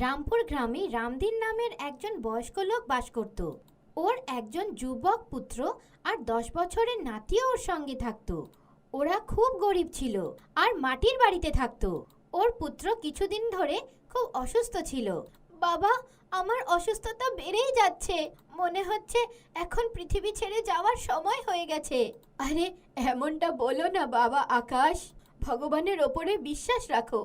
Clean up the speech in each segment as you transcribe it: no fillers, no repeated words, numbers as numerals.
রামপুর গ্রামে রামদিন নামের একজন বয়স্ক লোক বাস করত। ওর একজন যুবক পুত্র আর 10 বছরের নাতিও ওর সঙ্গে থাকতো। ওরা খুব গরিব ছিল আর মাটির বাড়িতে থাকতো। ওর পুত্র কিছুদিন ধরে খুব অসুস্থ ছিল। বাবা, আমার অসুস্থতা বেড়েই যাচ্ছে। মনে হচ্ছে এখন পৃথিবী ছেড়ে যাওয়ার সময় হয়ে গেছে। আরে এমনটা বলো না বাবা আকাশ, ভগবানের ওপরে বিশ্বাস রাখো।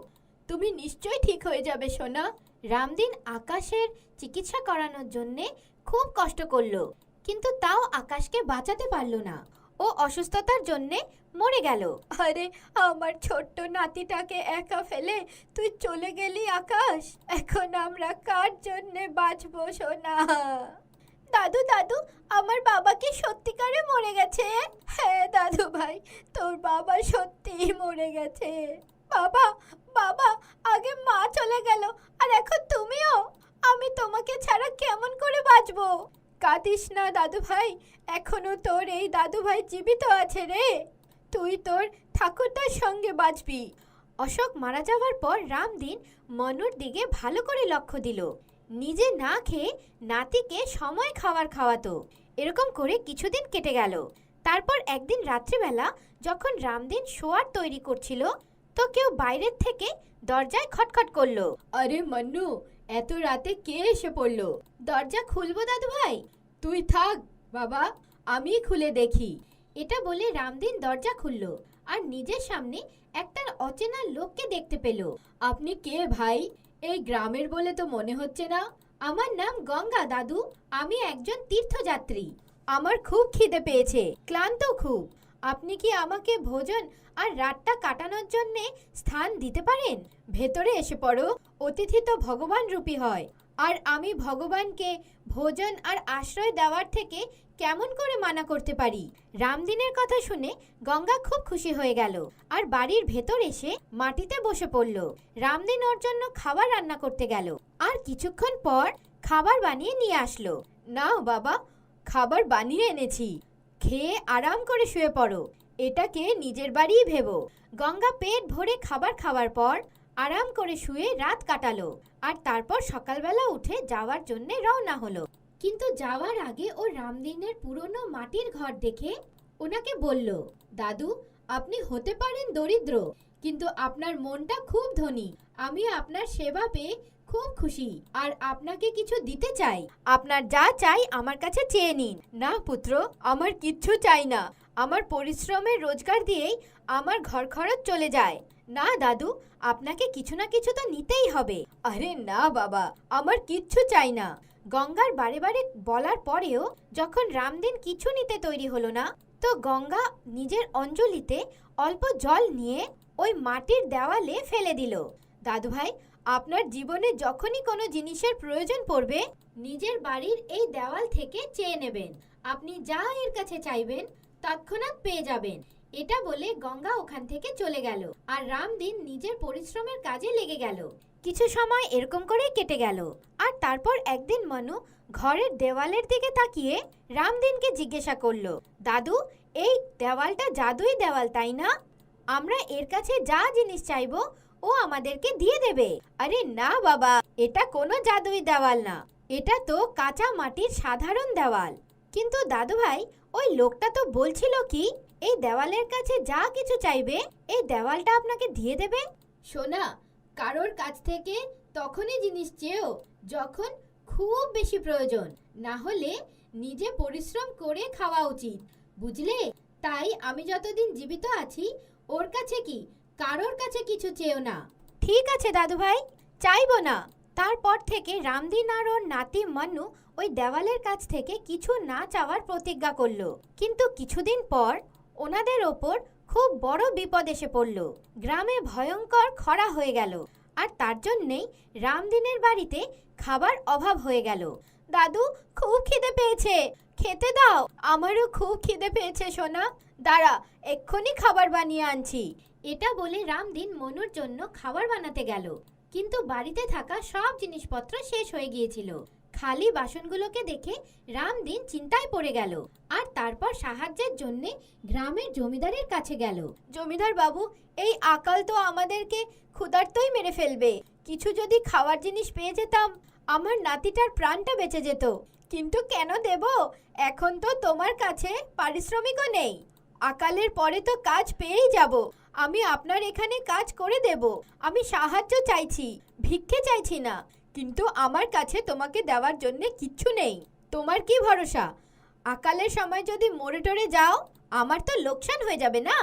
তুমি নিশ্চয়ই ঠিক হয়ে যাবে সোনা। রামদিন আকাশের চিকিৎসা করানোর জন্যে খুব কষ্ট করলো, কিন্তু তাও আকাশকে বাঁচাতে পারলো না। ও অসুস্থতার জন্যে মরে গেল। আরে আমার ছোট্ট নাতিটাকে একা ফেলে তুই চলে গেলি আকাশ। এখন আমরা কার জন্যে বাঁচবো সোনা? দাদু দাদু, আমার বাবা কি সত্যিকারে মরে গেছে? হ্যাঁ দাদু ভাই, তোর বাবা সত্যিই মরে গেছে। বাবা বাবা, আগে মা চলে গেল আর এখন তুমিও। আমি তোমাকে ছাড়া কেমন করে বাঁচবো? কাঁদিস না দাদু ভাই, এখনো তোর এই দাদু ভাই জীবিত আছে রে। তুই তোর ঠাকুরদার সঙ্গে বাঁচবি। অশোক মারা যাওয়ার পর রামদিন মনুর দিকে ভালো করে লক্ষ্য দিল। নিজে না খেয়ে নাতিকে সময় খাবার খাওয়াতো। এরকম করে কিছুদিন কেটে গেল। তারপর একদিন রাত্রিবেলা যখন রামদিন শোয়ার তৈরি করছিল, তো কেউ বাইরের থেকে দরজায় খটখট করলো। আরে মন্নু, এত রাতে কে এসে পড়লো? দরজা খুলবো দাদু ভাই? তুই থাক বাবা, আমি খুলে দেখি। এটা বলে রামদিন দরজা খুলল আর নিজের সামনে একটা অচেনা লোককে দেখতে পেল। আপনি কে ভাই? এই গ্রামের বলে তো মনে হচ্ছে না। আমার নাম গঙ্গা দাদু, আমি একজন তীর্থযাত্রী। আমার খুব খিদে পেয়েছে, ক্লান্ত খুব। আপনি কি আমাকে ভোজন আর রাতটা কাটানোর জন্যে স্থান দিতে পারেন? ভেতরে এসে পড়ো, অতিথি তো ভগবান রূপী হয়। আর আমি ভগবানকে ভোজন আর আশ্রয় দেওয়ার থেকে কেমন করে মানা করতে পারি? রামদিনের কথা শুনে গঙ্গা খুব খুশি হয়ে গেল আর বাড়ির ভেতর এসে মাটিতে বসে পড়ল। রামদিন ওর জন্য খাবার রান্না করতে গেল আর কিছুক্ষণ পর খাবার বানিয়ে নিয়ে আসলো। নাও বাবা, খাবার বানিয়ে এনেছি, খেয়ে আরাম করে শুয়ে পড়ো। এটাকে নিজের বাড়িই ভেবো। গঙ্গা পেট ভরে খাবার খাওয়ার পর আরাম করে শুয়ে রাত কাটালো আর তারপর সকালবেলা উঠে যাওয়ার জন্য রওনা হলো। কিন্তু যাওয়ার আগে ও রামদিনের পুরনো মাটির ঘর দেখে ওনাকে বলল, দাদু, আপনি হতে পারেন দরিদ্র, কিন্তু আপনার মনটা খুব ধনী। আমি আপনার সেবা পেয়ে খুব খুশি আর আপনাকে কিছু দিতে চাই। আপনার যা চাই আমার কাছে চেয়ে নিন। না পুত্র, আমার কিচ্ছু চাই না। আমার পরিশ্রমের রোজগার দিয়েই আমার ঘর খরচ চলে যায়। না দাদু, আপনাকে কিছু না কিছু তো নিতেই হবে। আরে না বাবা, আমার কিচ্ছু চাই না। গঙ্গার বারে বারে বলার পরেও যখন রামদিন কিছু নিতে তৈরি হলো না, তো গঙ্গা নিজের অঞ্জলিতে অল্প জল নিয়ে ওই মাটির দেওয়ালে ফেলে দিল। দাদু ভাই, আপনার জীবনে যখনই কোনো জিনিসের প্রয়োজন পড়বে, নিজের বাড়ির এই দেওয়াল থেকে চেয়ে নেবেন। আপনি যা এর কাছে চাইবেন তৎক্ষণাৎ পেয়ে যাবেন। এটা বলে গঙ্গা ওখান থেকে চলে গেল আর রামদিন নিজের পরিশ্রমের কাজে লেগে গেল। কিছু সময় এরকম করেই কেটে গেল আর তারপর একদিন মনু ঘরের দেওয়ালের দিকে তাকিয়ে রামদিনকে জিজ্ঞাসা করলো, দাদু, এই দেওয়ালটা জাদুই দেওয়াল তাই না? আমরা এর কাছে যা জিনিস চাইবো ও আমাদেরকে দিয়ে দেবে। আরে না বাবা, এটা কোনো জাদুই দেওয়াল না, এটা তো কাঁচা মাটির সাধারণ দেওয়াল। কিন্তু দাদু ভাই, ওই লোকটা তো বলছিল কি এই দেওয়ালের কাছে যা কিছু চাইবে এই দেওয়ালটা আপনাকে দিয়ে দেবে। সোনা, কারোর কাছ থেকে তখনই জিনিস চেয়েও যখন খুব বেশি প্রয়োজন, না হলে নিজে পরিশ্রম করে খাওয়া উচিত, বুঝলে? তাই আমি যতদিন জীবিত আছি ওর কাছে কি কারোর কাছে কিছু চেয়েও না। ঠিক আছে দাদু ভাই, চাইবো না। তারপর থেকে রামদিন আর ওর নাতি মন্নু ওই দেওয়ালের কাছ থেকে কিছু না চাওয়ার প্রতিজ্ঞা করলো। কিন্তু কিছুদিন পর ওনাদের ওপর খুব বড় বিপদ এসে পড়ল। গ্রামে ভয়ঙ্কর খরা হয়ে গেল আর তার জন্যেই রামদিনের বাড়িতে খাবার অভাব হয়ে গেল। দাদু, খুব খিদে পেয়েছে, খেতে দাও। আমারও খুব খিদে পেয়েছে সোনা, দাঁড়া, এক্ষুনি খাবার বানিয়ে আনছি। এটা বলে রামদিন মনুর জন্য খাবার বানাতে গেল, কিন্তু বাড়িতে থাকা সব জিনিসপত্র শেষ হয়ে গিয়েছিল। খালি বাসনগুলোকে দেখে রামদিন চিন্তায় পড়ে গেল আর তারপর সাহায্যের জন্য গ্রামের জমিদারের কাছে গেল। জমিদার বাবু, এই আকাল তো আমাদেরকে ক্ষুধার্তই মেরে ফেলবে, কিছু যদি খাওয়ার জিনিস পেয়ে যেতাম, আমার নাতিটার প্রাণটা বেঁচে যেত। কিন্তু কেন দেব? এখন তো তোমার কাছে পারিশ্রমিকও নেই। আকালের পরে তো কাজ পেয়েই যাব। আমি আপনার এখানে কাজ করে দেব। আমি সাহায্য চাইছি, ভিক্ষে চাইছি না। কিন্তু আমার কাছে তোমাকে দেওয়ার জন্য কিচ্ছু নেই। তোমার কি ভরসা? আকালের সময় যদি মরে টরে যাও, আমার তো লোকসান হয়ে যাবে না?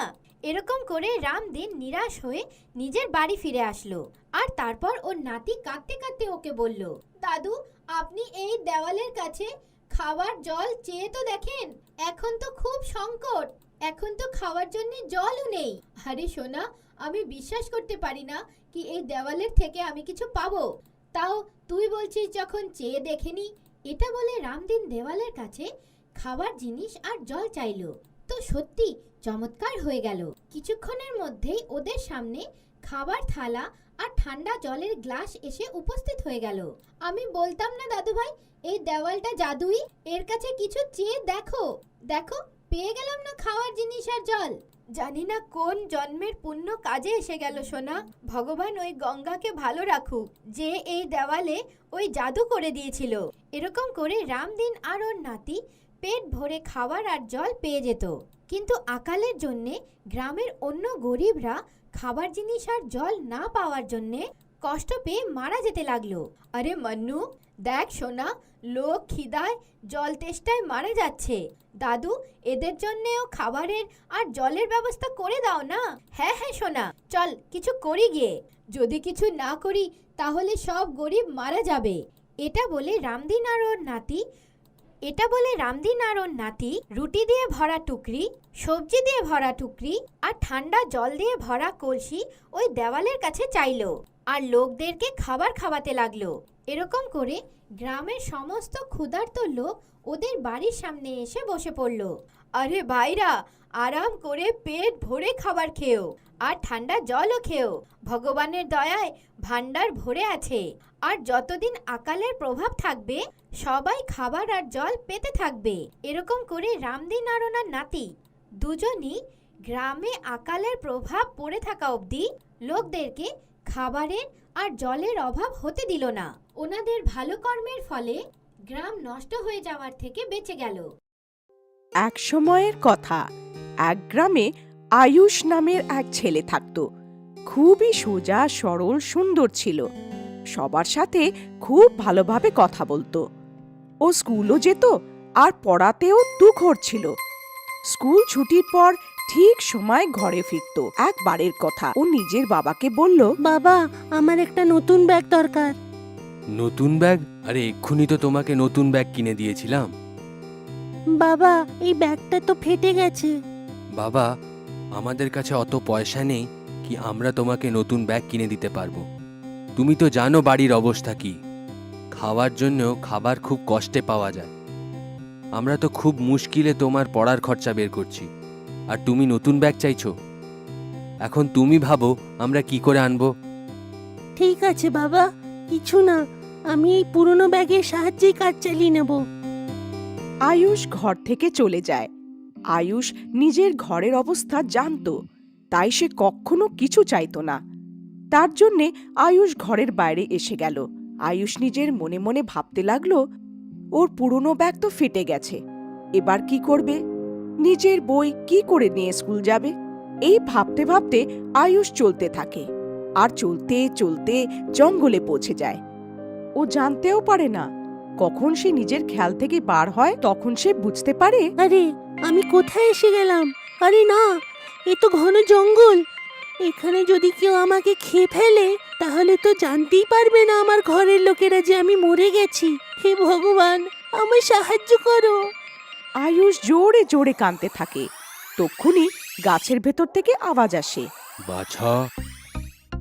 এরকম করে রামদিন নিরাশ হয়ে নিজের বাড়ি ফিরে আসলো। আর তারপর ওর নাতি কাঁদতে কাঁদতে ওকে বলল, দাদু, আপনি এই দেওয়ালের কাছে খাবার জল চেয়ে তো দেখেন। এখন তো খুব সংকট, এখন তো খাওয়ার জন্য জলও নেই। আরে সোনা, আমি বিশ্বাস করতে পারি না কি এই দেওয়ালের থেকে আমি কিছু পাবো। তাও তুই বলছিস যখন চেয়ে দেখেনি। এটা বলে রামদিন দেওয়ালের কাছে খাবার জিনিস আর জল চাইলো। তো সত্যি চমৎকার হয়ে গেল। কিছুক্ষণের মধ্যেই ওদের সামনে খাবার থালা আর ঠান্ডা জলের গ্লাস এসে উপস্থিত হয়ে গেল। আমি বলতাম না দাদু ভাই, এই দেওয়ালটা জাদুই। এর কাছে কিছু চেয়ে দেখো, দেখো পেয়ে গেলাম না খাওয়ার জিনিস আর জল। জানি না কোন জন্মের পুণ্য কাজে এসে গেল সোনা। ভগবান ওই গঙ্গাকে ভালো রাখুক, যে এই দেওয়ালে ওই জাদু করে দিয়েছিল। এরকম করে রামদিন আর ওর নাতি পেট ভরে খাবার আর জল পেয়ে যেত। কিন্তু আকালের জন্যে গ্রামের অন্য গরিবরা খাবার জিনিস আর জল না পাওয়ার জন্যে কষ্ট পেয়ে মারা যেতে লাগলো। আরে মন্নু, দেখ সোনা, লোক খিদায় জল তেষ্টায় মারা যাচ্ছে। দাদু, এদের জন্যেও খাবারের আর জলের ব্যবস্থা করে দাও না। হ্যাঁ হ্যাঁ সোনা, চল কিছু করি গিয়ে। যদি কিছু না করি তাহলে সব গরিব মারা যাবে। এটা বলে রামদিন আর ওর নাতি রুটি দিয়ে ভরা টুকরি, সবজি দিয়ে ভরা টুকরি আর ঠান্ডা জল দিয়ে ভরা কলসি ওই দেওয়ালের কাছে চাইলো আর লোকদেরকে খাবার খাওয়াতে লাগলো। এরকম করে গ্রামের সমস্ত ক্ষুধার্ত লোক ওদের বাড়ির সামনে এসে বসে পড়ল। আরে ভাইরা, আরাম করে পেট ভরে খাবার খেও আর ঠান্ডা জলও খেও। ভগবানের দয়ায় ভান্ডার ভরে আছে। আর যতদিন আকালের প্রভাব থাকবে সবাই খাবার আর জল পেতে থাকবে। এরকম করে রামদিন আর ওনার নাতি দুজনই গ্রামে আকালের প্রভাব পড়ে থাকা অবধি লোকদেরকে খাবারের আর জলের অভাব হতে দিল না। ওনাদের ভালো কর্মের ফলে গ্রাম নষ্ট হয়ে যাওয়ার থেকে বেঁচে গেল। এক সময়ের কথা, এক গ্রামে আয়ুষ নামের এক ছেলে থাকত। খুবই সোজা সরল সুন্দর ছিল। সবার সাথে খুব ভালোভাবে কথা বলতো। ও স্কুলও যেত আর পড়াতেও তুখোড় ছিল। স্কুল ছুটির পর ঠিক সময় ঘরে ফিরত। একবারের কথা ও নিজের বাবাকে বলল, বাবা, আমার একটা নতুন ব্যাগ দরকার। নতুন ব্যাগ? আরে এক্ষুনি তো তোমাকে নতুন ব্যাগ কিনে দিয়েছিলাম। বাবা, এই ব্যাগটা তো ফেটে গেছে। বাবা, আমাদের কাছে অত পয়সা নেই কি আমরা তোমাকে নতুন ব্যাগ কিনে দিতে পারবো। তুমি তো জানো বাড়ির অবস্থা কি। খাওয়ার জন্যও খাবার খুব কষ্টে পাওয়া যায়। আমরা তো খুব মুশকিলে তোমার পড়ার খরচা বের করছি, আর তুমি নতুন ব্যাগ চাইছো। এখন তুমি ভাবো আমরা কি করে আনবো। ঠিক আছে বাবা, কিছু না, আমি এই পুরনো ব্যাগের সাহায্যেই কাজ চালিয়ে নেব। আয়ুষ ঘর থেকে চলে যায়। আয়ুষ নিজের ঘরের অবস্থা জানতো, তাই সে কখনো কিছু চাইতো না। তার জন্যে আয়ুষ ঘরের বাইরে এসে গেল। আয়ুষ নিজের মনে মনে ভাবতে লাগলো, ওর পুরনো ব্যাগ তো ফেটে গেছে, এবার কি করবে? নিজের বই কি করে নিয়ে স্কুল যাবে? এই ভাবতে ভাবতে আয়ুষ চলতে থাকে। আর চলতে চলতে জঙ্গলে পৌঁছে যায়। ও জানতেও পারে না কখন সে নিজের খেয়াল থেকে বার হয়। তখন সে বুঝতে পারে, আরে, আমি কোথায় এসে গেলাম? আরে না, এ তো ঘন জঙ্গল। এখানে যদি কেউ আমাকে খেয়ে ফেলে তাহলে তো জানতেই পারবে না আমার ঘরের লোকেরা যে আমি মরে গেছি। হে ভগবান, আমায় সাহায্য করো। আয়ুষ জোরে জোরে কাঁদতে থাকে। তক্ষুনি গাছের ভেতর থেকে আওয়াজ আসে, বাছা,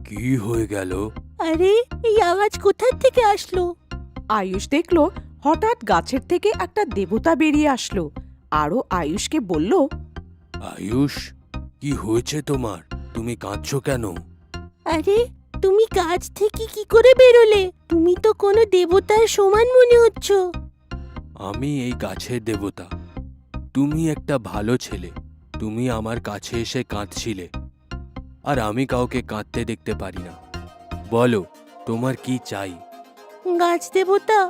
কি হয়ে গেল? আরে, এই আওয়াজ কোথা থেকে আসলো? আয়ুষ দেখলো হঠাৎ গাছের থেকে একটা দেবতা বেরিয়ে আসলো। আরও আয়ুষকে বলল, আয়ুষ, কি হয়েছে তোমার? তুমি কাঁদছো কেন? আরে, তুমি গাছ থেকে কি করে বেরোলে? তুমি তো কোনো দেবতার সমান মনে হচ্ছ। আমি এই গাছের দেবতা। তুমি একটা ভালো ছেলে। তুমি আমার কাছে এসে কাঁদছিলে, আর আমি কাউকে কাঁদতে দেখতে পারি না। বলো, তোমার কি চাই? গাছ দেবতা,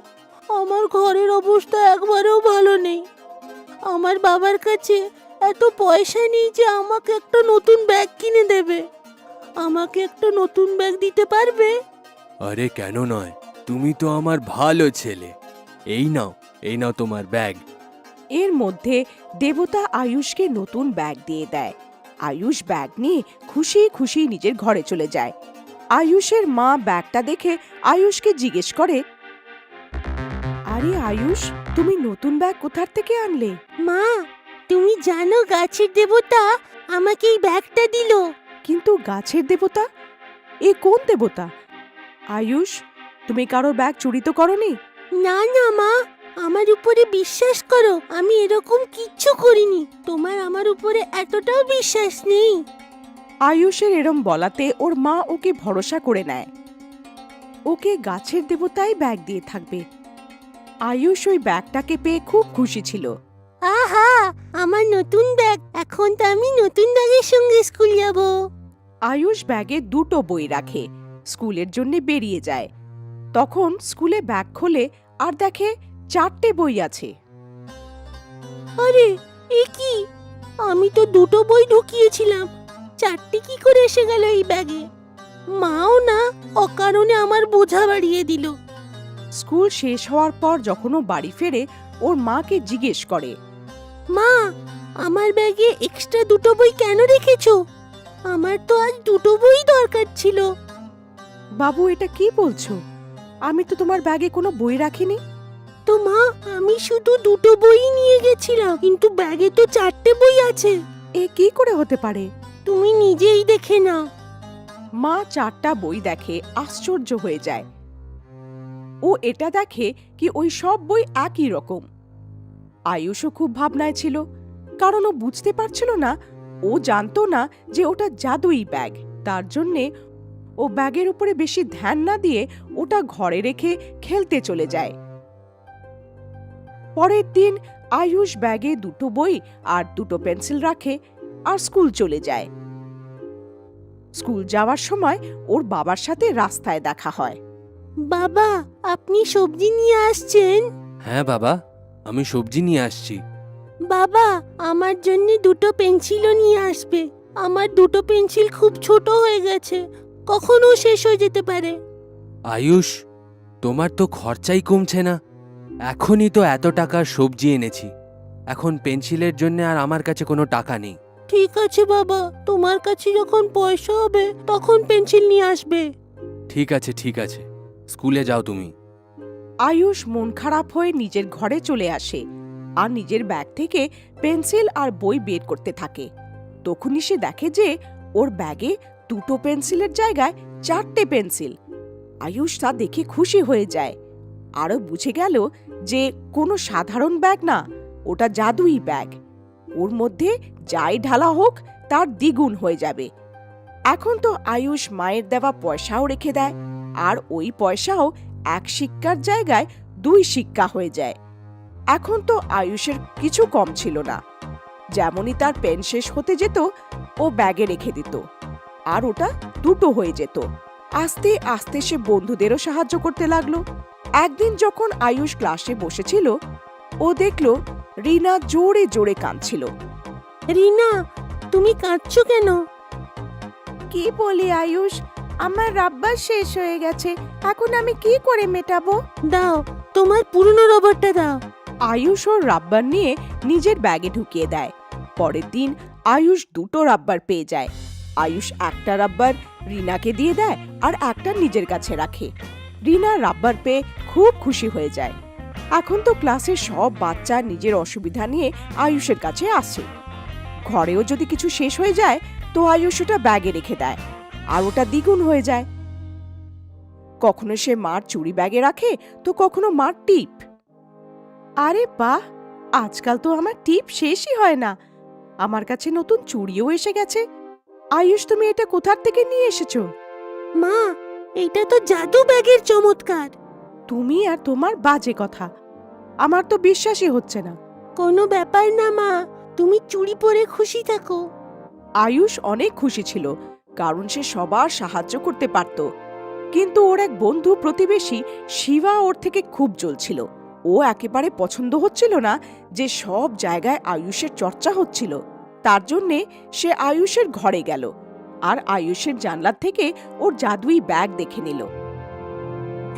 আমার ঘরের অবস্থা একবারেও ভালো নেই। আমার বাবার কাছে এত পয়সা নেই যে আমাকে একটা নতুন ব্যাগ কিনে দেবে। আমাকে একটা নতুন ব্যাগ দিতে পারবে? আরে কেন নয়, তুমি তো আমার ভালো ছেলে। এই নাও তোমার ব্যাগ। এর মধ্যে দেবতা আয়ুষকে নতুন ব্যাগ দিয়ে দেয়। আয়ুষ ব্যাগ নিয়ে খুশি খুশি নিজের ঘরে চলে যায়। আয়ুষের মা ব্যাগটা দেখে আয়ুষকে জিজ্ঞেস করে, আরে আয়ুষ, তুমি নতুন ব্যাগ কোথার থেকে আনলে? মা, তুমি জানো গাছের দেবতা আমাকে এই ব্যাগটা দিল। কিন্তু গাছের দেবতা? এ কোন দেবতা? আয়ুষ, তুমি কারোর ব্যাগ চুরি তো করনি? না না মা, আমার উপরে বিশ্বাস করো, আমি এরকম কিচ্ছু করিনি। তোমার আমার উপরে এতটাও বিশ্বাস নেই? আয়ুষের এরম বলাতে ওর মা ওকে ভরসা করে নেয়। ওকে গাছের দেবতাই ব্যাগ দিয়ে থাকবে। আয়ুষ ওই ব্যাগটাকে পেয়ে খুব খুশি ছিল। আহা, আমার নতুন ব্যাগ! এখন তো আমি নতুন ব্যাগের সঙ্গে স্কুল যাব। আয়ুষ ব্যাগে 2টো বই রাখে, স্কুলের জন্য বেরিয়ে যায়। তখন স্কুলে ব্যাগ খোলে আর দেখে 4টে বই আছে। আরে এ কি? আমি তো 2টো বই ঢুকিয়েছিলাম, 4টে কি করে এসে গেল এই ব্যাগে? মাও না অকারণে আমার বোঝা বাড়িয়ে দিল। স্কুল শেষ হওয়ার পর যখন ও বাড়ি ফেরে, ওর মাকে জিজ্ঞেস করে, মা, আমার ব্যাগে এক্সট্রা 2টো বই কেন রেখেছো? আমার তো আজ 2টো বই দরকার ছিল। বাবু, এটা কি বলছো? আমি তো তোমার ব্যাগে কোনো বই রাখিনি। তো মা, আমি শুধু 2টো বই নিয়ে গেছিলাম, কিন্তু ব্যাগে তো 4টে বই আছে। এ কি করে হতে পারে? তুমি নিজেই দেখে নাও। মা 4টা বই দেখে আশ্চর্য হয়ে যায়। ও এটা দেখে কি ওই সব বই একই রকম। আয়ুষও খুব ভাবনায় ছিল, কারণ ও বুঝতে পারছিল না, ও জানতো না যে ওটা জাদুই ব্যাগ। তার জন্যে ও ব্যাগের উপরে বেশি ধ্যান না দিয়ে ওটা ঘরে রেখে খেলতে চলে যায়। পরের দিন আয়ুষ ব্যাগে 2টো বই আর 2টো পেন্সিল রাখে আর স্কুল চলে যায়। স্কুল যাওয়ার সময় ওর বাবার সাথে রাস্তায় দেখা হয়। বাবা, আপনি সবজি নিয়ে আসছেন? হ্যাঁ বাবা, আমি সবজি নিয়ে আসছি। বাবা, আমার জন্য 2টো পেন্সিলও নিয়ে আসবে। আমার 2টো পেন্সিল খুব ছোট হয়ে গেছে, কখনো শেষ হয়ে যেতে পারে। আয়ুষ, তোমার তো খরচাই কমছে না। এখনই তো এত টাকার সবজি এনেছি, এখন পেন্সিলের জন্য আর আমার কাছে কোনো টাকা নেই। ঠিক আছে বাবা, তোমার কাছে যখন পয়সা হবে তখন পেন্সিল নিয়ে আসবে। ঠিক আছে, স্কুলে যাও তুমি। আয়ুষ মন খারাপ হয়ে নিজের ঘরে চলে আসে আর নিজের ব্যাগ থেকে পেন্সিল আর বই বের করতে থাকে। তখনই সে দেখে যে ওর ব্যাগে 2টো পেন্সিলের জায়গায় 4টে পেন্সিল। আয়ুষ তা দেখে খুশি হয়ে যায়, আরও বুঝে গেল যে কোনো সাধারণ ব্যাগ না, ওটা জাদুই ব্যাগ। ওর মধ্যে যাই ঢালা হোক তার দ্বিগুণ হয়ে যাবে। এখন তো আয়ুষ মায়ের দেওয়া পয়সাও রেখে দেয়, আর ওই পয়সাও 1 সিক্কার জায়গায় 2 সিক্কা হয়ে যায়। এখন তো আয়ুষের কিছু কম ছিল না। যেমনই তার পেন শেষ হতে যেত, ও ব্যাগে রেখে দিত, আর ওটা 2টো হয়ে যেত। আস্তে আস্তে সে বন্ধুদেরও সাহায্য করতে লাগলো। একদিন যখন আয়ুষ ক্লাসে বসেছিল, ও দেখল রিনা জোরে জোরে কাঁদছিল। রিনা, তুমি কাঁদছো কেন? কি বলি আয়ুষ, আমার রাব্বার শেষ হয়ে গেছে, এখন আমি কি করে মেটাবো? দাও, তোমার পুরনো রবারটা দাও। আয়ুষ ওর রাব্বার নিয়ে নিজের ব্যাগে ঢুকিয়ে দেয়। পরের দিন আয়ুষ 2টো রাব্বার পেয়ে যায়। আয়ুষ একটা রাব্বার রিনাকে দিয়ে দেয় আর একটা নিজের কাছে রাখে। রিনা রাব্বার পেয়ে খুব খুশি হয়ে যায়। এখন তো ক্লাসের সব বাচ্চা নিজের অসুবিধা নিয়ে আয়ুষের কাছে আসে। ঘরেও যদি কিছু শেষ হয়ে যায় তো আয়ুষ ওটা ব্যাগে রেখে দেয়, আর ওটা দ্বিগুণ হয়ে যায়। কখনো সে মার চুড়ি ব্যাগে রাখে, তো কখনো মার টিপ। আরে বাহ, আজকাল তো আমার টিপ শেষই হয় না, আমার কাছে নতুন চুড়িও এসে গেছে। আয়ুষ, তুমি এটা কোথার থেকে নিয়ে এসেছো? মা, এটা তো জাদু ব্যাগের চমৎকার। তুমি আর তোমার বাজে কথা, আমার তো বিশ্বাসই হচ্ছে না। কোনো ব্যাপার না মা, তুমি চুড়ি পরে খুশি থাকো। আয়ুষ অনেক খুশি ছিল, কারণ সে সবার সাহায্য করতে পারত। কিন্তু ওর এক বন্ধু প্রতিবেশী শিবা ওর থেকে খুব জ্বলছিল। ও একেবারে পছন্দ হচ্ছিল না যে সব জায়গায় আয়ুষের চর্চা হচ্ছিল। তার জন্যে সে আয়ুষের ঘরে গেল আর আয়ুষের জানলার থেকে ওর জাদুই ব্যাগ দেখে নিল।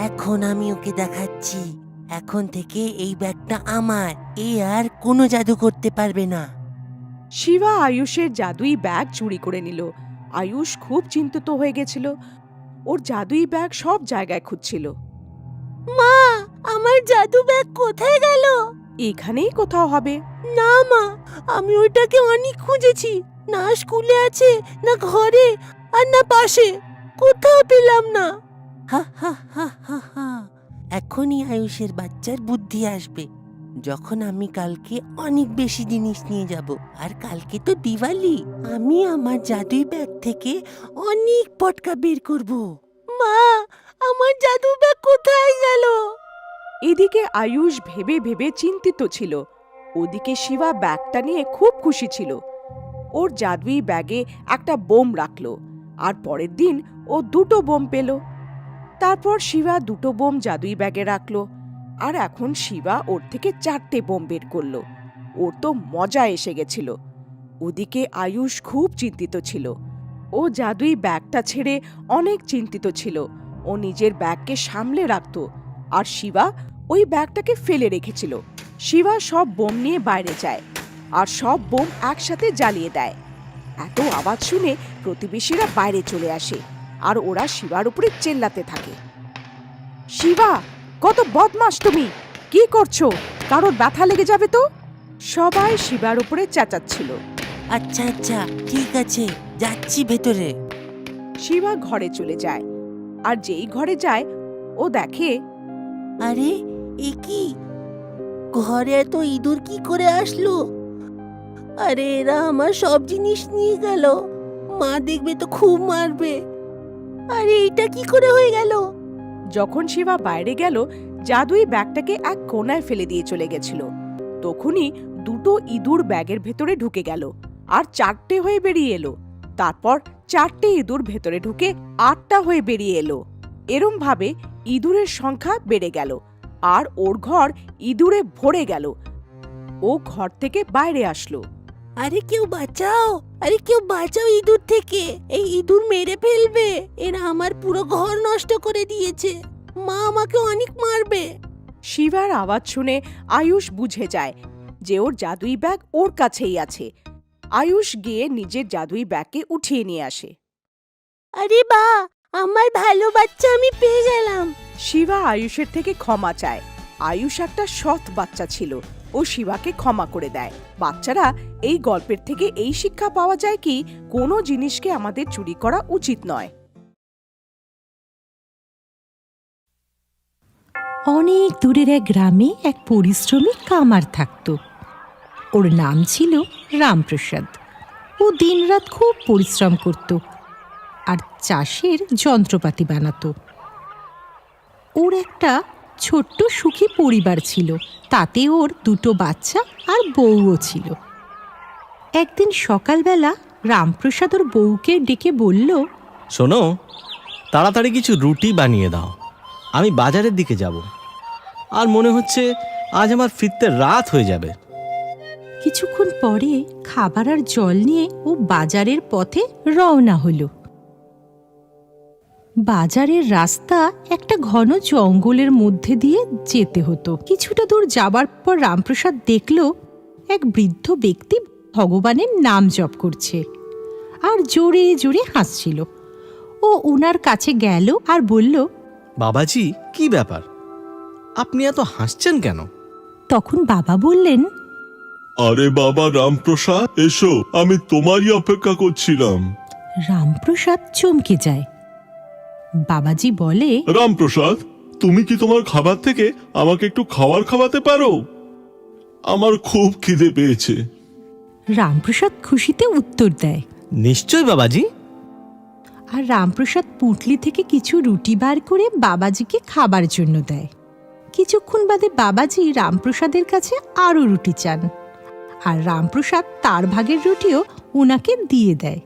এখন আমি ওকে দেখাচ্ছি, এখন থেকে এই ব্যাগটা আমার, এ আর কোনো জাদু করতে পারবে না। শিবা আয়ুষের জাদুই ব্যাগ চুরি করে নিল। আয়ুষ খুব চিন্তিত হয়ে গেছিল। ওর জাদুই ব্যাগ সব জায়গায় খুঁজছিল। মা, আমার জাদু ব্যাগ কোথায় গেল? এখানেই কোথাও হবে। না মা, আমি ওইটাকে অনেক খুঁজেছি, না স্কুলে আছে, না ঘরে, আর না পাশে, কোথাও পেলাম না। হা হা হা হা হা, এখনই আয়ুষের বাচ্চার বুদ্ধি আসবে, যখন আমি কালকে অনেক বেশি জিনিস নিয়ে যাব। আর কালকে তো দিওয়ালি, আমি আমার জাদুই ব্যাগ থেকে অনেক পটকা বের করব। মা, আমার জাদু ব্যাগ কোথায় গেল? এদিকে আয়ুষ ভেবে ভেবে চিন্তিত ছিল, ওদিকে শিবা ব্যাগটা নিয়ে খুব খুশি ছিল। ওর জাদুই ব্যাগে একটা বোম রাখলো আর পরের দিন ও 2টো বোম পেল। তারপর শিবা 2টো বোম জাদুই ব্যাগে রাখলো আর এখন শিবা ওর থেকে 4টে বোম বের করলো। ওর তো মজা এসে গেছিল। ওদিকে আয়ুষ খুব চিন্তিত ছিল। ও জাদুই ব্যাগটা ছেড়ে অনেক চিন্তিত ছিল। ও নিজের ব্যাগকে সামলে রাখত আর শিবা ওই ব্যাগটাকে ফেলে রেখেছিল। শিবা সব বোম নিয়ে বাইরে যায় আর সব বোম একসাথে জ্বালিয়ে দেয়। এত আওয়াজ শুনে প্রতিবেশীরা বাইরে চলে আসে আর ওরা শিবার উপরে চেল্লাতে থাকে। শিবা, কত বদমাশ তুমি! কি করছো? কারোর ব্যথা লেগে যাবে তো। সবাই শিবার উপরে চেঁচাচ্ছিল। আচ্ছা আচ্ছা, ঠিক আছে, যাচ্ছি ভেতরে। শিবা ঘরে চলে যায় আর যেই ঘরে যায় ও দেখে আরে, এ কি? ঘরে এত ইঁদুর কি করে আসলো? আরে, এরা আমার সব জিনিস নিয়ে গেল, মা দেখবে তো খুব মারবে। আরে, এটা কি করে হয়ে গেল? যখন শিবা বাইরে গেল, জাদুই ব্যাগটাকে এক কোণায় ফেলে দিয়ে চলে গেছিল। তখনই 2টো ইঁদুর ব্যাগের ভেতরে ঢুকে গেল আর 4টে হয়ে বেরিয়ে এলো। তারপর 4টে ইঁদুর ভেতরে ঢুকে 8টা হয়ে বেরিয়ে এলো। এরম ভাবে ইঁদুরের সংখ্যা বেড়ে গেল আর ওর ঘর ইঁদুরে ভরে গেল। ও ঘর থেকে বাইরে আসলো। আরে কেউ বাঁচাও, আরে কেউ বাঁচাও ইঁদুর থেকে, এই ইঁদুর মেরে ফেলবে, এরা আমার পুরো ঘর নষ্ট করে দিয়েছে, মা আমাকে অনেক মারবে। শিবার আওয়াজ শুনে আয়ুষ বুঝে যায় যে ওর জাদুই ব্যাগ ওর কাছেই আছে। আয়ুষ গিয়ে নিজের জাদুই ব্যাগকে উঠিয়ে নিয়ে আসে। আরে বা, আমার ভালো বাচ্চা আমি পেয়ে গেলাম। শিবা আয়ুষের থেকে ক্ষমা চায়। আয়ুষ একটা সৎ বাচ্চা ছিল, ও শিবাকে ক্ষমা করে দেয়। বাচ্চারা, এই গল্পের থেকে এই শিক্ষা পাওয়া যায় কি কোনো জিনিসকে আমাদের চুরি করা উচিত নয়। অনেক দূরের এক গ্রামে এক পরিশ্রমী কামার থাকত। ওর নাম ছিল রামপ্রসাদ। ও দিনরাত খুব পরিশ্রম করত আর চাষের যন্ত্রপাতি বানাতো। ওর একটা ছোট্ট সুখী পরিবার ছিল, তাতে ওর 2টো বাচ্চা আর বউও ছিল। একদিন সকালবেলা রামপ্রসাদ ওর বউকে ডেকে বলল, শোনো, তাড়াতাড়ি কিছু রুটি বানিয়ে দাও, আমি বাজারের দিকে যাব, আর মনে হচ্ছে আজ আমার ফিরতে রাত হয়ে যাবে। কিছুক্ষণ পরে খাবার আর জল নিয়ে ও বাজারের পথে রওনা হলো। বাজারের রাস্তা একটা ঘন জঙ্গলের মধ্যে দিয়ে যেতে হতো। কিছুটা দূর যাবার পর রামপ্রসাদ দেখল এক বৃদ্ধ ব্যক্তি ভগবানের নাম জপ করছে আর জোরে জোরে হাসছিল। ও উনার কাছে গেল আর বলল, বাবাজি, কি ব্যাপার? আপনি এত হাসছেন কেন? তখন বাবা বললেন, আরে বাবা রামপ্রসাদ, এসো, আমি তোমারই অপেক্ষা করছিলাম। রামপ্রসাদ চমকে যায়। বাবাজি বলে, রামপ্রসাদ, তুমি কি তোমার খাবার থেকে আমাকে একটু খাবার খাওয়াতে পারো? আমার খুব খিদে পেয়েছে। রামপ্রসাদ খুশিতে উত্তর দেয়। নিশ্চয় বাবাজি। আর রামপ্রসাদ পুঁটলি থেকে কিছু রুটি বার করে বাবাজিকে খাবার জন্য দেয়। কিছুক্ষণ বাদে বাবাজি রামপ্রসাদের কাছে আরও রুটি চান আর রামপ্রসাদ তার ভাগের রুটিও ওনাকে দিয়ে দেয়।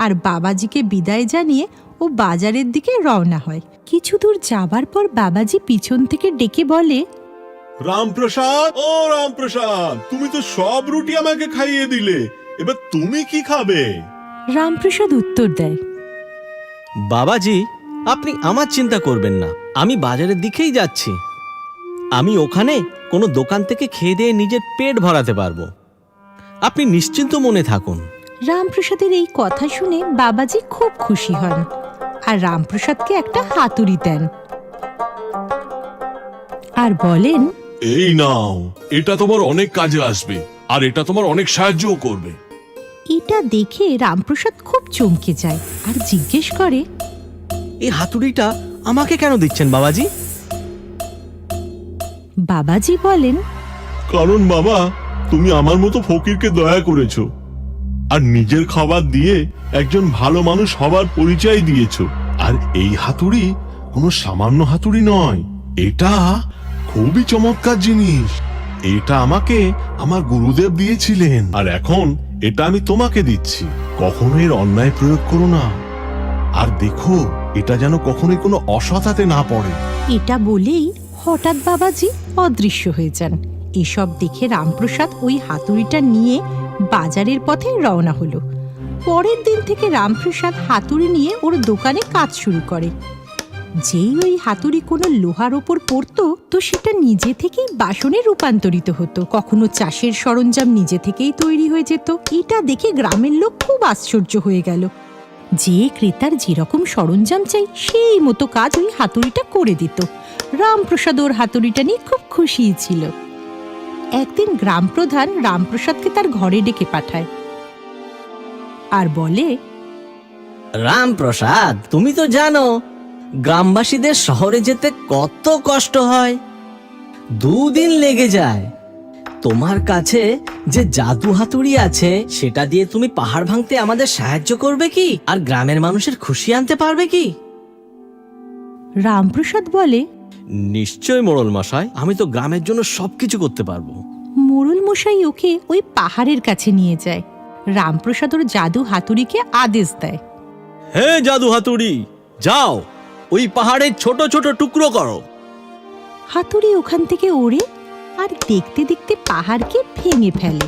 আর বাবাজিকে বিদায় জানিয়ে ও বাজারের দিকে রওনা হয়। কিছু দূর যাবার পর বাবাজি পিছন থেকে ডেকে বলে, রামপ্রসাদ, ও রামপ্রসাদ, তুমি তো সব রুটি আমাকে খাইয়ে দিলে, এবার তুমি কি খাবে? রামপ্রসাদ উত্তর দেয়, বাবাজি, আপনি আমার চিন্তা করবেন না, আমি বাজারের দিকেই যাচ্ছি। আমি ওখানে কোনো দোকান থেকে খেয়ে দিয়ে নিজের পেট ভরাতে পারবো। আপনি নিশ্চিন্ত মনে থাকুন। রামপ্রসাদের এই কথা শুনে বাবাজি খুব খুশি হন আর রামপ্রসাদকে একটা হাতুড়ি দেন আর বলেন, এই নাও, এটা তোমার অনেক কাজে আসবে আর এটা তোমার অনেক সাহায্যও করবে। এটা দেখে রামপ্রসাদ খুব চমকে যায় আর জিজ্ঞেস করে, এই হাতুড়িটা আমাকে কেন দিচ্ছেন বাবাজি? বাবাজি বলেন, কারণ বাবা, তুমি আমার মতো ফকিরকে দয়া করেছো আর নিজের খাবার দিয়ে একজন ভালো মানুষ হবার পরিচয় দিয়েছো। আর এই হাতুড়ি কোনো সামান্য হাতুড়ি নয়, এটা খুবই চমৎকার জিনিস। এটা আমাকে আমার গুরুদেব দিয়েছিলেন আর এখন এটা আমি তোমাকে দিচ্ছি। কখনো এর অন্যায় প্রয়োগ করো না, আর দেখো এটা যেন কখনোই কোনো অসৎ হাতে না পড়ে। এটা বলেই হঠাৎ বাবাজি অদৃশ্য হয়ে যান। এসব দেখে রামপ্রসাদ ওই হাতুড়িটা নিয়ে বাজারের পথে রওনা হলো। পরের দিন থেকে রামপ্রসাদ হাতুড়ি নিয়ে ওর দোকানে কাজ শুরু করে। যেই ওই হাতুড়ি কোনো লোহার ওপর পড়তো তো সেটা নিজে থেকেই বাসনে রূপান্তরিত হতো, কখনো চাষের সরঞ্জাম নিজে থেকেই তৈরি হয়ে যেত। এটা দেখে গ্রামের লোক খুব আশ্চর্য হয়ে গেল। যে ক্রেতার যেরকম সরঞ্জাম চাই সেই মতো কাজ ওই হাতুড়িটা করে দিত। রামপ্রসাদ ওর হাতুড়িটা নিয়ে খুব খুশি ছিল। একদিন গ্রাম প্রধান রামপ্রসাদকে তার ঘরে ডেকে পাঠায় আর বলে, রামপ্রসাদ, তুমি তো জানো গ্রামবাসীদের শহরে যেতে কত কষ্ট হয়, 2 দিন লেগে যায়। তোমার কাছে যে জাদু হাতুড়ি আছে সেটা দিয়ে তুমি পাহাড় ভাঙতে আমাদের সাহায্য করবে কি আর গ্রামের মানুষের খুশি আনতে পারবে কি? রামপ্রসাদ বলে, নিশ্চয় মোড়ল মশাই, আমি তো গ্রামের জন্য সবকিছু করতে পারবো। মোড়ল মশাই ওকে ওই পাহাড়ের কাছে নিয়ে যায়। রামপ্রসাদ ওর জাদু হাতুড়িকে আদেশ দেয়, হে জাদু হাতুড়ি, যাও ওই পাহাড়ের ছোট ছোট টুকরো করো। হাতুড়ি ওখান থেকে ওড়ে আর দেখতে দেখতে পাহাড়কে ভেঙে ফেলে।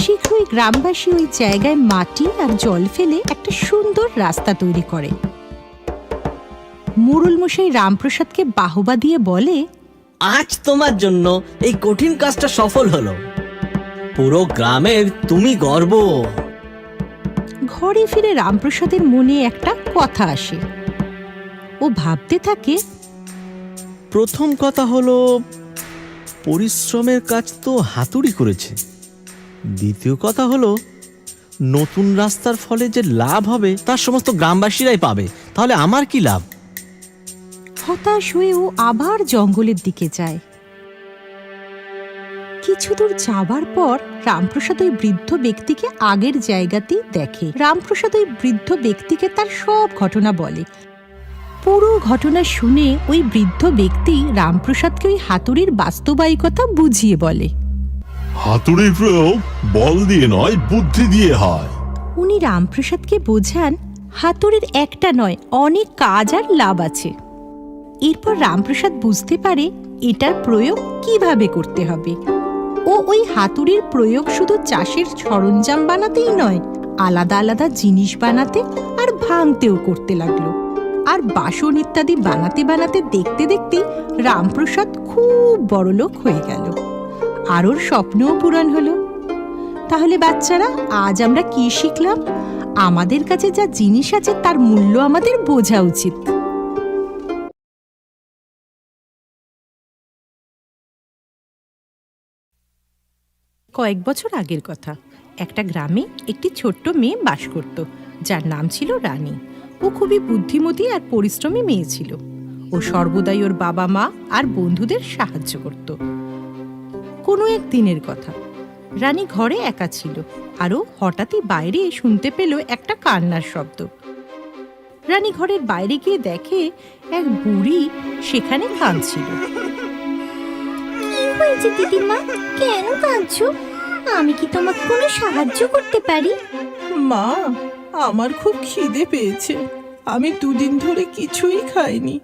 শীঘ্রই গ্রামবাসী ওই জায়গায় মাটি আর জল ফেলে একটা সুন্দর রাস্তা তৈরি করে। মোড়ল মশাই রামপ্রসাদকে বাহবা দিয়ে বলে, আজ তোমার জন্য এই কঠিন কাজটা সফল হলো, পুরো গ্রামের তুমি গর্ব। ঘরে ফিরে রামপ্রসাদের মনে একটা কথা আসে। ও ভাবতে থাকে, প্রথম কথা হলো পরিশ্রমের কাজ তো হাতুড়ি করেছে। দ্বিতীয় কথা হলো নতুন রাস্তার ফলে যে লাভ হবে তার সমস্ত গ্রামবাসীরাই পাবে, তাহলে আমার কি লাভ? হতাশ হয়ে ও আবার জঙ্গলের দিকে যায়। কিছু দূর যাবার পর রামপ্রসাদ ওই বৃদ্ধ ব্যক্তিকে আগের জায়গাতেই দেখে। রামপ্রসাদ ওই বৃদ্ধ ব্যক্তিকে তার সব ঘটনা বলে। পুরো ঘটনা শুনে ওই বৃদ্ধ ব্যক্তি রামপ্রসাদকে ওই হাতুড়ির বাস্তবায়িকতা বুঝিয়ে বলে। হাতুড়ির প্রয়োগ বল দিয়ে নয়, বুদ্ধি দিয়ে হয়। উনি রামপ্রসাদকে বোঝান হাতুড়ির একটা নয়, অনেক কাজ আর লাভ আছে। এরপর রামপ্রসাদ বুঝতে পারে এটার প্রয়োগ কিভাবে করতে হবে। ও ওই হাতুড়ির প্রয়োগ শুধু চাষের সরঞ্জাম বানাতেই নয়, আলাদা আলাদা জিনিস বানাতে আর ভাঙতেও করতে লাগলো। আর বাসন ইত্যাদি বানাতে বানাতে দেখতে দেখতে রামপ্রসাদ খুব বড়লোক হয়ে গেল আর ওর স্বপ্নও পূরণ হলো। তাহলে বাচ্চারা, আজ আমরা কি শিখলাম? আমাদের কাছে যা জিনিস আছে তার মূল্য আমাদের বোঝা উচিত। কয়েক বছর আগের কথা। একটা গ্রামে একটি ছোট্ট মেয়ে বাস করত, যার নাম ছিল রানী। ও খুবই বুদ্ধিমতী আর পরিশ্রমী মেয়ে ছিল। ও সর্বদাই ওর বাবা মা আর বন্ধুদের সাহায্য করত। কোনো এক দিনের কথা, রানী ঘরে একা ছিল আর ও হঠাৎই বাইরে শুনতে পেল একটা কান্নার শব্দ। রানী ঘরের বাইরে গিয়ে দেখে এক বুড়ি সেখানে কাঁদছিল। কি হয়েছে দিদিমা, কেন কাঁদছো? আমি কি তোমাকে কোনো সাহায্য করতে পারি? মা, আমার খুব খিদে পেয়েছে। আমি 2 দিন ধরে কিছুই খাইনি,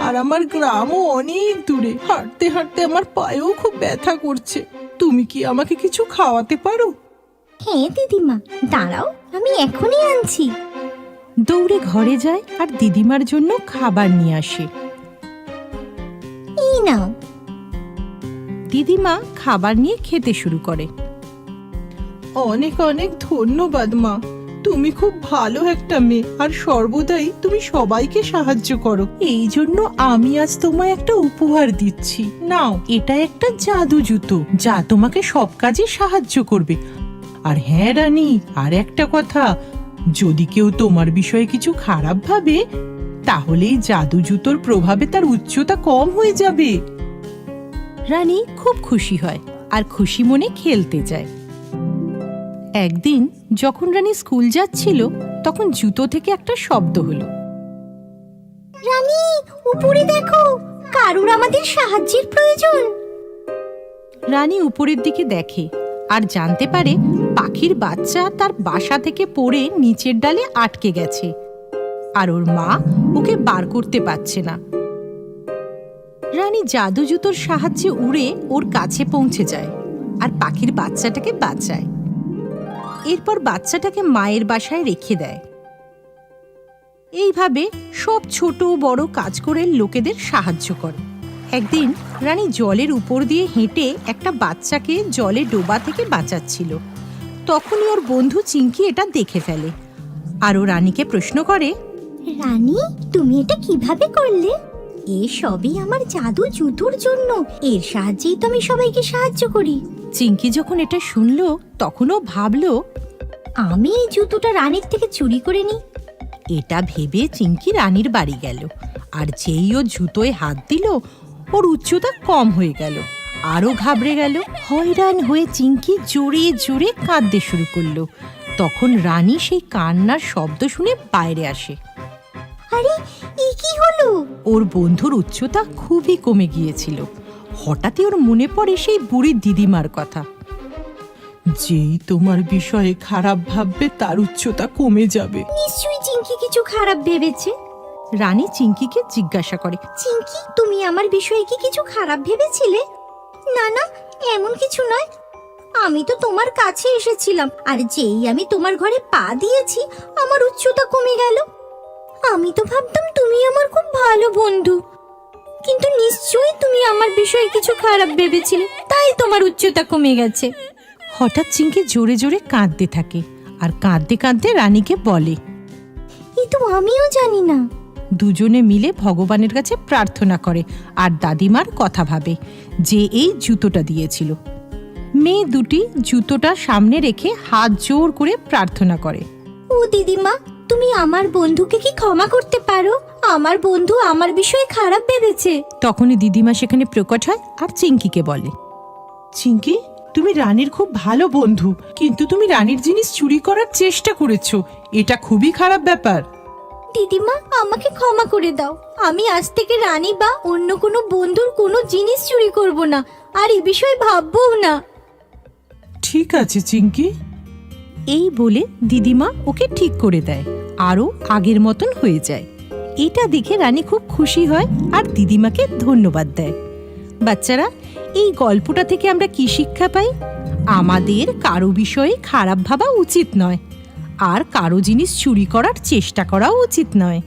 আর আমার গ্রামও অনেক দূরে। হাঁটতে হাঁটতে আমার পায়েও খুব ব্যথা করছে। তুমি কি আমাকে কিছু খাওয়াতে পারো? হ্যাঁ দিদিমা, দাঁড়াও, আমি এখনই আনছি। দৌড়ে ঘরে যায় আর দিদিমার জন্য খাবার নিয়ে আসে। এই নাও। দিদিমা খাবার নিয়ে খেতে শুরু করে। অনেক অনেক ধন্যবাদ মা, তুমি খুব ভালো একটা মেয়ে, আর সর্বদাই তুমি সবাইকে সাহায্য করো। এই জন্য আমি আজ তোমায় একটা উপহার দিচ্ছি। নাও, এটা একটা জাদু জুতো, যা তোমাকে সব কাজে সাহায্য করবে। আর হ্যাঁ রানী, আর একটা কথা, যদি কেউ তোমার বিষয়ে কিছু খারাপ ভাবে, তাহলে এই জাদু জুতোর প্রভাবে তার উচ্চতা কম হয়ে যাবে। রানী খুব খুশি হয় আর খুশি মনে খেলতে যায়। একদিন যখন রানী স্কুল যাচ্ছিল, তখন জুতো থেকে একটা শব্দ হলো। রানী, উপরে দেখো, কারুর আমাদের সাহায্যের প্রয়োজন। রানী উপরের দিকে দেখে আর জানতে পারে পাখির বাচ্চা তার বাসা থেকে পড়ে নিচের ডালে আটকে গেছে, আর ওর মা ওকে বার করতে পারছে না। রানী জাদু জুতোর সাহায্যে উড়ে ওর কাছে পৌঁছে যায় আর পাখির বাচ্চাটাকে বাঁচায়। এরপর বাচ্চাটাকে মায়ের বাসায় রেখে দেয়। এইভাবে সব ছোট বড় কাজ করে লোকেদের সাহায্য করে। একদিন রানী জলের উপর দিয়ে হেঁটে একটা বাচ্চাকে জলে ডোবা থেকে বাঁচাচ্ছিল। তখনই ওর বন্ধু চিঙ্কি এটা দেখে ফেলে আর ও রানীকে প্রশ্ন করে, রানী, তুমি এটা কিভাবে করলে? এ সবই আমার জাদু জুতোর জন্য। এর সাহায্যেই তো আমি সবাইকে সাহায্য করি। চিঙ্কি যখন এটা শুনলো, তখন ও ভাবলো আমি এই জুতোটা রানীর থেকে চুরি করে নিই। এটা ভেবে চিঙ্কি রানীর বাড়ি গেল, আর যেই ও জুতোয় হাত দিল, ওর উচ্চতা কম হয়ে গেল। আরো ঘাবড়ে গেল। হয়রান হয়ে চিঙ্কি জোরে জোরে কাঁদতে শুরু করলো। তখন রানী সেই কান্নার শব্দ শুনে বাইরে আসে। আরে, এ কি হলো? ওর বন্ধুর উচ্চতা খুবই কমে গিয়েছিল। হঠাৎই ওর মনে পড়ে সেই বুড়ি দিদিমার কথা। যেই তোমার বিষয়ে খারাপ ভাববে, তার উচ্চতা কমে যাবে। নিশ্চয়ই চিঙ্কি কিছু খারাপ ভেবেছে। রানী চিঙ্কিকে জিজ্ঞাসা করে, চিঙ্কি, তুমি আমার বিষয়ে কি কিছু খারাপ ভেবেছিলে? না না, এমন কিছু নয়। আমি তো তোমার কাছে এসেছিলাম, আর যেই আমি তোমার ঘরে পা দিয়েছি, আমার উচ্চতা কমে গেল। আমি তো ভাবতাম তুমি আমার খুব ভালো বন্ধু, কিন্তু নিশ্চয়ই তুমি আমার বিষয়ে কিছু খারাপ ভেবেছিলে, তাই তোমার উচ্চতা কমে গেছে। হঠাৎ চিঙ্কি জোরে জোরে কাঁদতে থাকে আর কাঁদতে কাঁদতে রানীকে বলে, এই তো আমিও জানি না। দুজনে মিলে ভগবানের কাছে প্রার্থনা করে আর দাদিমার কথা ভাবে, যে এই জুতোটা দিয়েছিল। মেয়ে দুটি জুতোটা সামনে রেখে হাত জোর করে প্রার্থনা করে, ও দিদিমা, তুমি আমার বন্ধুকে কি ক্ষমা করতে পারো? আমার বন্ধু আমার বিষয়ে খারাপ ভেবেছে। তখনই দিদিমা সেখানে প্রকট হয় আর চিঙ্কিকে বলে, চিঙ্কি, তুমি রানীর খুব ভালো বন্ধু, কিন্তু তুমি রানীর জিনিস চুরি করার চেষ্টা করেছো। এটা খুবই খারাপ ব্যাপার। দিদিমা, আমাকে ক্ষমা করে দাও। আমি আজ থেকে রানী বা অন্য কোনো বন্ধুর কোনো জিনিস চুরি করব না, আর এই বিষয়ে ভাববও না। ঠিক আছে চিঙ্কি। এই বলে দিদিমা ওকে ঠিক করে দেয়, আরও আগের মতন হয়ে যায়। এটা দেখে রানী খুব খুশি হয় আর দিদিমাকে ধন্যবাদ দেয়। বাচ্চারা, এই গল্পটা থেকে আমরা কি শিক্ষা পাই? আমাদের কারো বিষয়ে খারাপ ভাবা উচিত নয়, আর কারো জিনিস চুরি করার চেষ্টা করাও উচিত নয়।